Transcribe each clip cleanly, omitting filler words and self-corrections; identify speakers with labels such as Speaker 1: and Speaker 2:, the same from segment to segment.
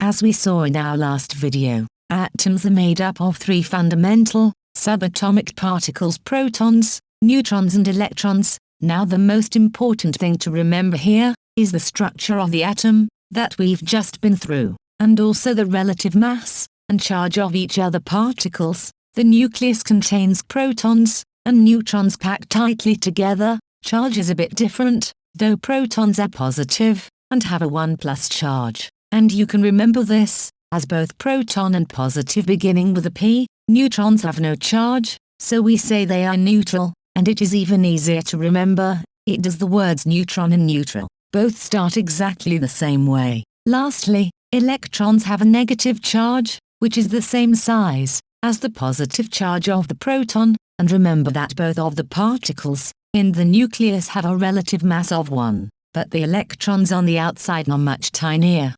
Speaker 1: As we saw in our last video, atoms are made up of three fundamental, subatomic particles: protons, neutrons and electrons. Now the most important thing to remember here is the structure of the atom that we've just been through, and also the relative mass and charge of each other particles. The nucleus contains protons and neutrons packed tightly together. Charge is a bit different, though protons are positive and have a 1+ charge, and you can remember this as both proton and positive beginning with a P. Neutrons have no charge, so we say they are neutral, and it is even easier to remember it as the words neutron and neutral both start exactly the same way. Lastly, electrons have a negative charge, which is the same size as the positive charge of the proton, and remember that both of the particles in the nucleus have a relative mass of 1, but the electrons on the outside are much tinier.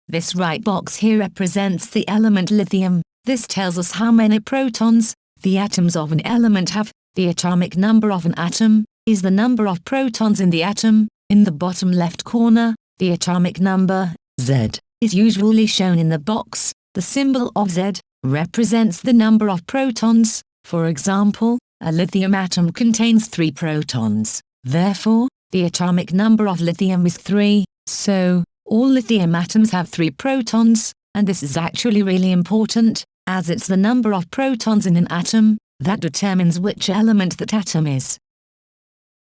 Speaker 1: This right box here represents the element lithium. This tells us how many protons the atoms of an element have. The atomic number of an atom is the number of protons in the atom. In the bottom left corner, the atomic number, Z, is usually shown in the box. The symbol of Z represents the number of protons. For example, a lithium atom contains 3 protons. Therefore, the atomic number of lithium is 3. So, all lithium atoms have 3 protons, and this is actually really important, as it's the number of protons in an atom that determines which element that atom is.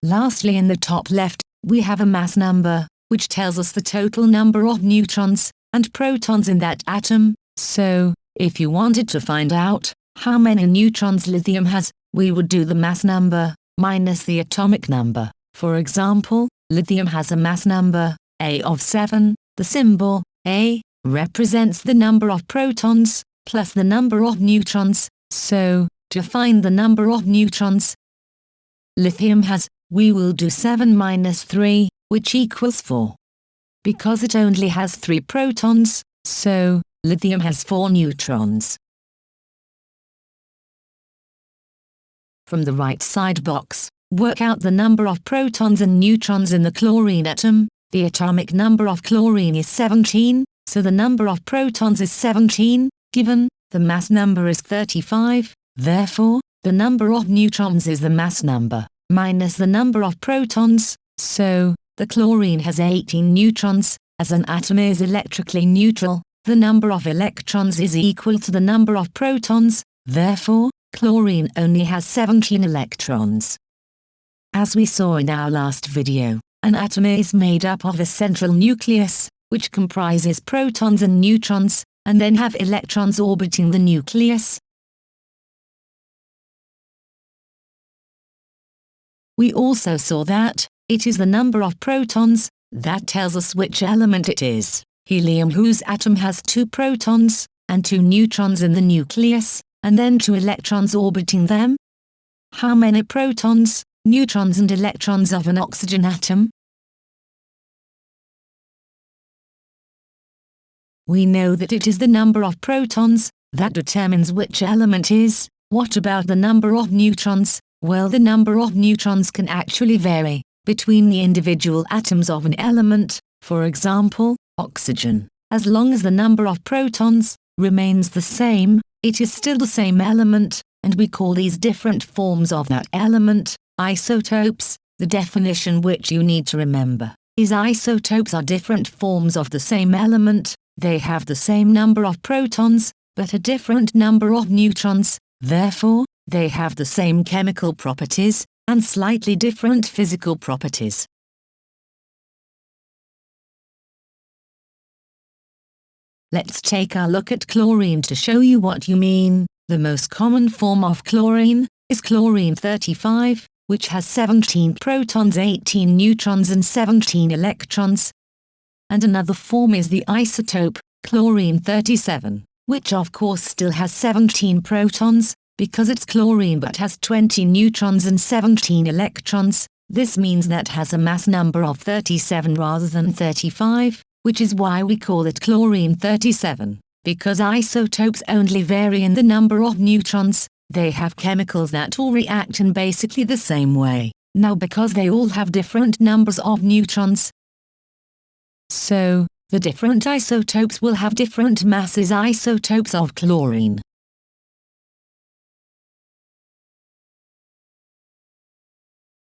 Speaker 1: Lastly, in the top left, we have a mass number, which tells us the total number of neutrons and protons in that atom. So, if you wanted to find out how many neutrons lithium has, we would do the mass number minus the atomic number. For example, lithium has a mass number, A, of 7. The symbol, A, represents the number of protons plus the number of neutrons. So, to find the number of neutrons lithium has, we will do 7 minus 3, which equals 4. Because it only has 3 protons, so lithium has 4 neutrons. From the right side box, work out the number of protons and neutrons in the chlorine atom. The atomic number of chlorine is 17, so the number of protons is 17, given the mass number is 35. Therefore, the number of neutrons is the mass number minus the number of protons. So, the chlorine has 18 neutrons. As an atom is electrically neutral, the number of electrons is equal to the number of protons. Therefore, chlorine only has 17 electrons. As we saw in our last video, an atom is made up of a central nucleus, which comprises protons and neutrons, and then have electrons orbiting the nucleus. We also saw that it is the number of protons that tells us which element it is. Helium, whose atom has 2 protons and 2 neutrons in the nucleus, and then 2 electrons orbiting them. How many protons, neutrons and electrons of an oxygen atom? We know that it is the number of protons that determines which element is. What about the number of neutrons? Well, the number of neutrons can actually vary between the individual atoms of an element. For example, oxygen. As long as the number of protons remains the same, it is still the same element, and we call these different forms of that element isotopes. The definition which you need to remember is isotopes are different forms of the same element. They have the same number of protons, but a different number of neutrons. Therefore, they have the same chemical properties and slightly different physical properties. Let's take a look at chlorine to show you what you mean. The most common form of chlorine is chlorine 35, which has 17 protons, 18 neutrons and 17 electrons. And another form is the isotope, chlorine 37, which of course still has 17 protons, because it's chlorine but has 20 neutrons and 17 electrons. This means that has a mass number of 37 rather than 35, which is why we call it chlorine 37. Because isotopes only vary in the number of neutrons, they have chemicals that all react in basically the same way. Now because they all have different numbers of neutrons, so The different isotopes will have different masses. Isotopes of chlorine